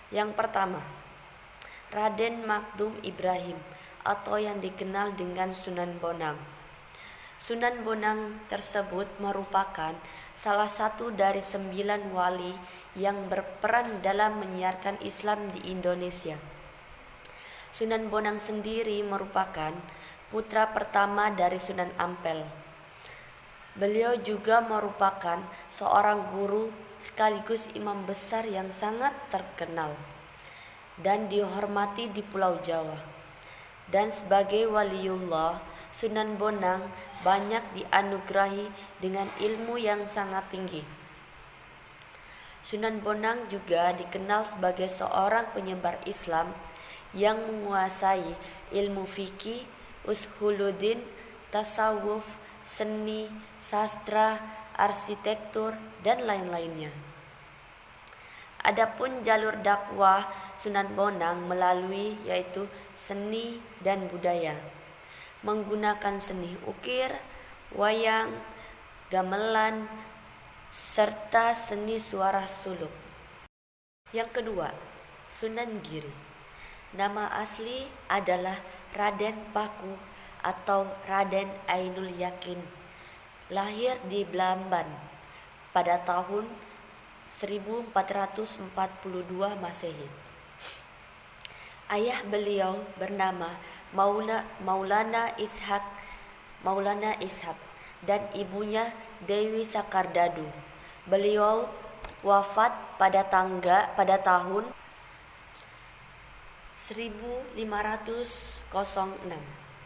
Yang pertama, Raden Makdum Ibrahim atau yang dikenal dengan Sunan Bonang. Sunan Bonang tersebut merupakan salah satu dari 9 wali yang berperan dalam menyiarkan Islam di Indonesia. Sunan Bonang sendiri merupakan putra pertama dari Sunan Ampel. Beliau juga merupakan seorang guru sekaligus imam besar yang sangat terkenal dan dihormati di Pulau Jawa. Dan sebagai waliullah, Sunan Bonang banyak dianugerahi dengan ilmu yang sangat tinggi. Sunan Bonang juga dikenal sebagai seorang penyebar Islam yang menguasai ilmu fikih, usuluddin, tasawuf, seni, sastra, arsitektur, dan lain-lainnya. Adapun jalur dakwah Sunan Bonang melalui yaitu seni dan budaya, menggunakan seni ukir, wayang, gamelan, serta seni suara suluk. Yang kedua, Sunan Giri. Nama asli adalah Raden Paku atau Raden Ainul Yakin. Lahir di Belamban pada tahun 1442 Masehi. Ayah beliau bernama Maulana Ishak dan ibunya Dewi Sakardadu. Beliau wafat pada tahun 1506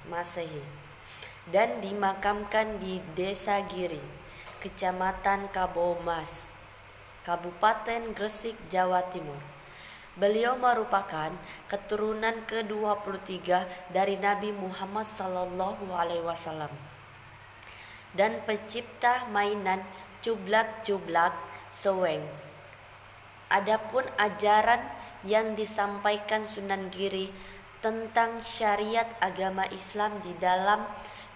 Masehi dan dimakamkan di Desa Giri, Kecamatan Kabomas, Kabupaten Gresik, Jawa Timur. Beliau merupakan keturunan ke-23 dari Nabi Muhammad SAW dan pencipta mainan cublak-cublak seweng. Adapun ajaran yang disampaikan Sunan Giri tentang syariat agama Islam di dalam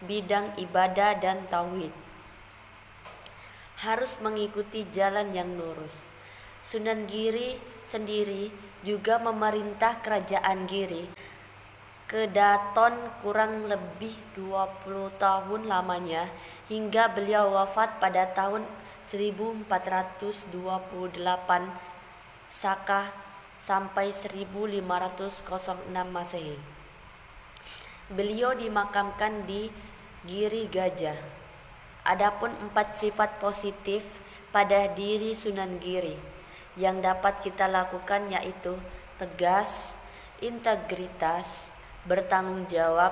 bidang ibadah dan tauhid harus mengikuti jalan yang lurus. Sunan Giri sendiri juga memerintah kerajaan Giri Kedaton kurang lebih 20 tahun lamanya hingga beliau wafat pada tahun 1428 Saka sampai 1506 Masehi. Beliau dimakamkan di Giri Gajah. Adapun 4 sifat positif pada diri Sunan Giri yang dapat kita lakukan yaitu tegas, integritas, bertanggung jawab,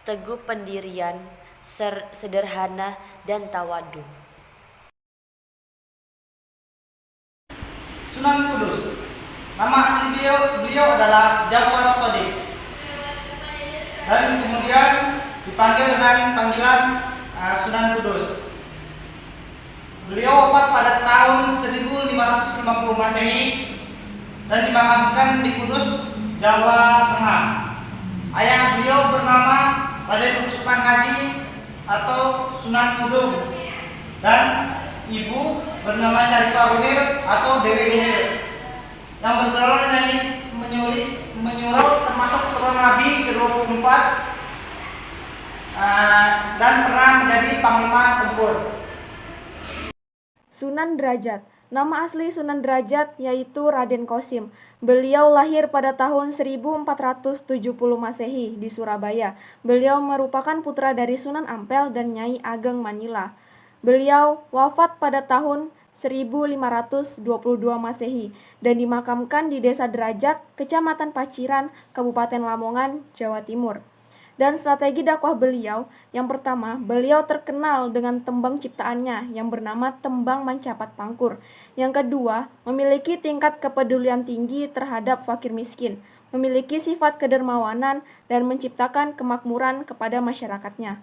teguh pendirian, sederhana, dan tawadu. Sunan Kudus. Nama asli beliau adalah Jafar Shodiq. Dan kemudian dipanggil dengan panggilan Sunan Kudus. Beliau wafat pada tahun 1550 Masehi dan dimakamkan di Kudus, Jawa Tengah. Ayah beliau bernama Raden Usman Haji atau Sunan Kudus dan ibu bernama Syarifah Ruhir atau Dewi Ruhir yang bergelar menyuruh termasuk keturunan Nabi ke-24 dan pernah menjadi panglima tempur. Sunan Derajat. Nama asli Sunan Derajat yaitu Raden Qasim. Beliau lahir pada tahun 1470 Masehi di Surabaya. Beliau merupakan putra dari Sunan Ampel dan Nyai Ageng Manila. Beliau wafat pada tahun 1522 Masehi dan dimakamkan di Desa Derajat, Kecamatan Paciran, Kabupaten Lamongan, Jawa Timur. Dan strategi dakwah beliau, yang pertama, beliau terkenal dengan tembang ciptaannya yang bernama Tembang Mencapat Pangkur. Yang kedua, memiliki tingkat kepedulian tinggi terhadap fakir miskin, memiliki sifat kedermawanan, dan menciptakan kemakmuran kepada masyarakatnya.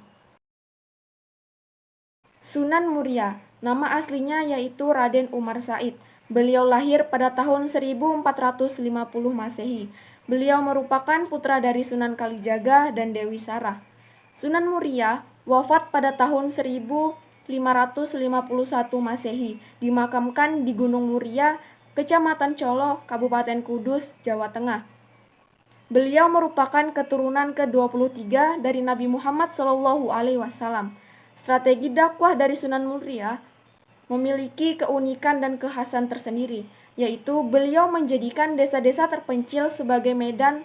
Sunan Muria, nama aslinya yaitu Raden Umar Said. Beliau lahir pada tahun 1450 Masehi. Beliau merupakan putra dari Sunan Kalijaga dan Dewi Sarah. Sunan Muria wafat pada tahun 1551 Masehi, dimakamkan di Gunung Muria, Kecamatan Colo, Kabupaten Kudus, Jawa Tengah. Beliau merupakan keturunan ke-23 dari Nabi Muhammad SAW. Strategi dakwah dari Sunan Muria memiliki keunikan dan kekhasan tersendiri, yaitu beliau menjadikan desa-desa terpencil sebagai medan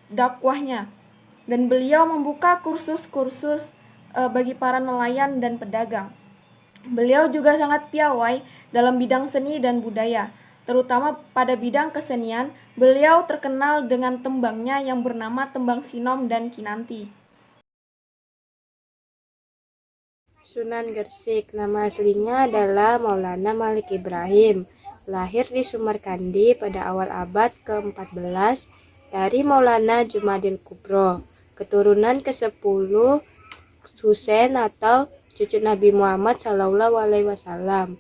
dakwahnya, dan beliau membuka kursus-kursus bagi para nelayan dan pedagang. Beliau juga sangat piawai dalam bidang seni dan budaya, terutama pada bidang kesenian. Beliau terkenal dengan tembangnya yang bernama Tembang Sinom dan Kinanti. Sunan Gresik, nama aslinya adalah Maulana Malik Ibrahim. Lahir di Sumerkandi pada awal abad ke-14 dari Maulana Jumadil Kubro, keturunan ke-10 Husain atau cucu Nabi Muhammad SAW.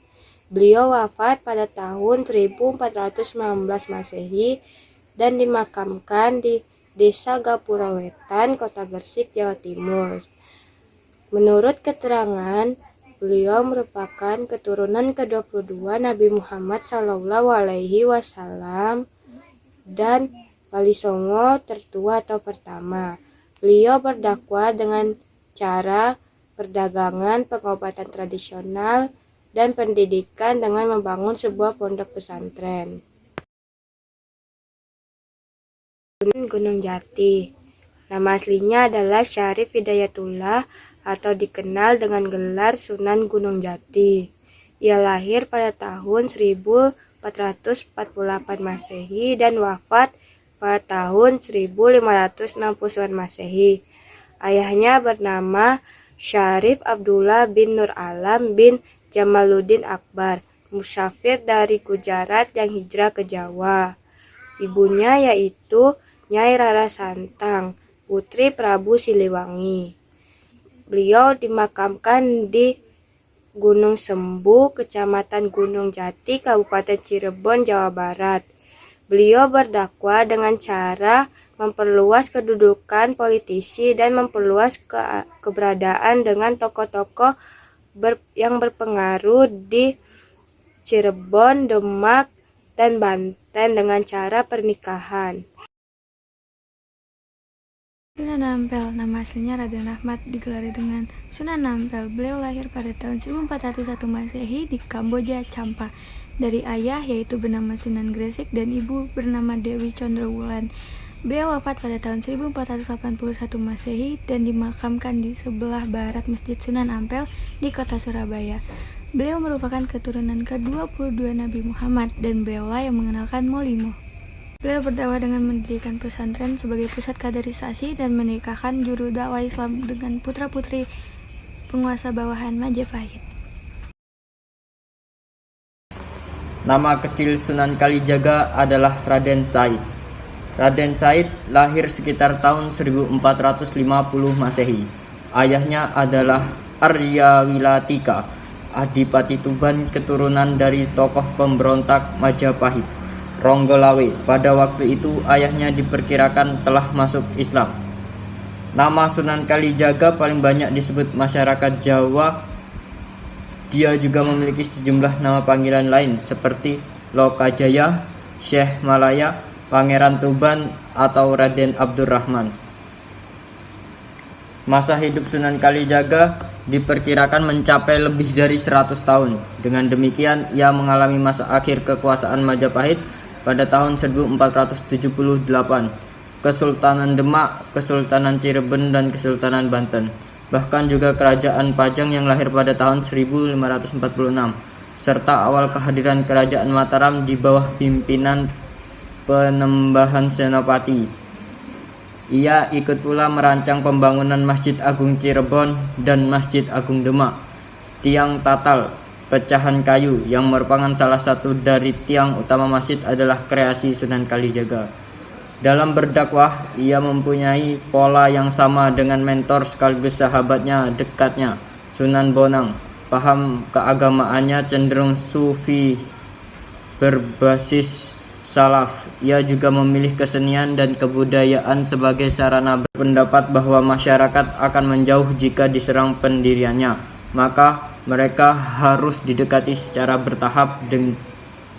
Beliau wafat pada tahun 1419 Masehi dan dimakamkan di Desa Gapura Wetan, Kota Gresik, Jawa Timur. Menurut keterangan, beliau merupakan keturunan ke-22 Nabi Muhammad SAW dan Wali Songo tertua atau pertama. Beliau berdakwah dengan cara perdagangan, pengobatan tradisional, dan pendidikan dengan membangun sebuah pondok pesantren. Gunung Jati. Nama aslinya adalah Syarif Hidayatullah atau dikenal dengan gelar Sunan Gunung Jati. Ia lahir pada tahun 1448 Masehi dan wafat pada tahun 1569 Masehi. Ayahnya bernama Syarif Abdullah bin Nur Alam bin Jamaluddin Akbar, musafir dari Gujarat yang hijrah ke Jawa. Ibunya yaitu Nyai Rara Santang, putri Prabu Siliwangi. Beliau dimakamkan di Gunung Sembu, Kecamatan Gunung Jati, Kabupaten Cirebon, Jawa Barat. Beliau berdakwah dengan cara memperluas kedudukan politisi dan memperluas keberadaan dengan tokoh-tokoh yang berpengaruh di Cirebon, Demak, dan Banten dengan cara pernikahan. Sunan Ampel, nama aslinya Raden Ahmad, digelari dengan Sunan Ampel. Beliau lahir pada tahun 1401 Masehi di Kamboja, Champa, dari ayah yaitu bernama Sunan Gresik dan ibu bernama Dewi Condrowulan. Beliau wafat pada tahun 1481 Masehi dan dimakamkan di sebelah barat Masjid Sunan Ampel di kota Surabaya. Beliau merupakan keturunan ke-22 Nabi Muhammad dan beliaulah yang mengenalkan Molimo. Beliau berdakwah dengan mendirikan pesantren sebagai pusat kaderisasi dan menikahkan juru dakwah Islam dengan putra-putri penguasa bawahan Majapahit. Nama kecil Sunan Kalijaga adalah Raden Said. Raden Said lahir sekitar tahun 1450 Masehi. Ayahnya adalah Arya Wilatika, Adipati Tuban, keturunan dari tokoh pemberontak Majapahit, Ronggolawe. Pada waktu itu ayahnya diperkirakan telah masuk Islam. Nama Sunan Kalijaga paling banyak disebut masyarakat Jawa. Dia juga memiliki sejumlah nama panggilan lain seperti Lokajaya, Syekh Malaya, Pangeran Tuban, atau Raden Abdurrahman. Masa hidup Sunan Kalijaga diperkirakan mencapai lebih dari 100 tahun. Dengan demikian, ia mengalami masa akhir kekuasaan Majapahit pada tahun 1478, Kesultanan Demak, Kesultanan Cirebon, dan Kesultanan Banten. Bahkan juga Kerajaan Pajang yang lahir pada tahun 1546, serta awal kehadiran Kerajaan Mataram di bawah pimpinan Penembahan Senopati. Ia ikut pula merancang pembangunan Masjid Agung Cirebon dan Masjid Agung Demak. Tiang tatal pecahan kayu yang merupakan salah satu dari tiang utama masjid adalah kreasi Sunan Kalijaga. Dalam berdakwah, ia mempunyai pola yang sama dengan mentor sekaligus sahabatnya dekatnya, Sunan Bonang. Paham keagamaannya cenderung sufi berbasis salaf. Ia juga memilih kesenian dan kebudayaan sebagai sarana berpendapat bahwa masyarakat akan menjauh jika diserang pendiriannya. Maka mereka harus didekati secara bertahap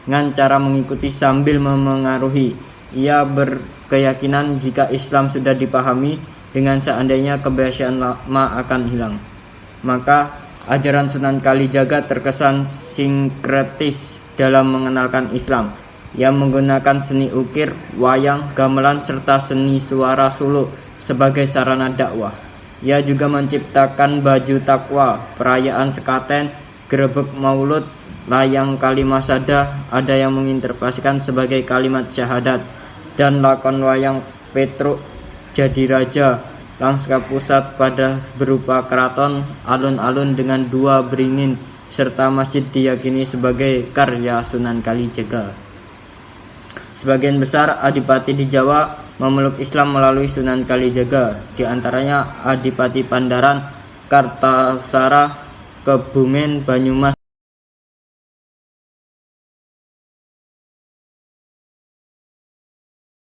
dengan cara mengikuti sambil memengaruhi. Ia berkeyakinan jika Islam sudah dipahami dengan seandainya kebiasaan lama akan hilang. Maka ajaran Sunan Kalijaga terkesan sinkretis dalam mengenalkan Islam. Ia menggunakan seni ukir, wayang, gamelan, serta seni suara suluk sebagai sarana dakwah. Ia juga menciptakan baju takwa, perayaan sekaten, grebek maulud, layang kalimasada, ada yang menginterpretasikan sebagai kalimat syahadat, dan lakon wayang Petruk Jadi Raja, lanskap pusat pada berupa keraton, alun-alun dengan 2 beringin, serta masjid diyakini sebagai karya Sunan Kalijaga. Sebagian besar adipati di Jawa memeluk Islam melalui Sunan Kalijaga, di antaranya Adipati Pandaran, Kartasara, Kebumen, Banyumas,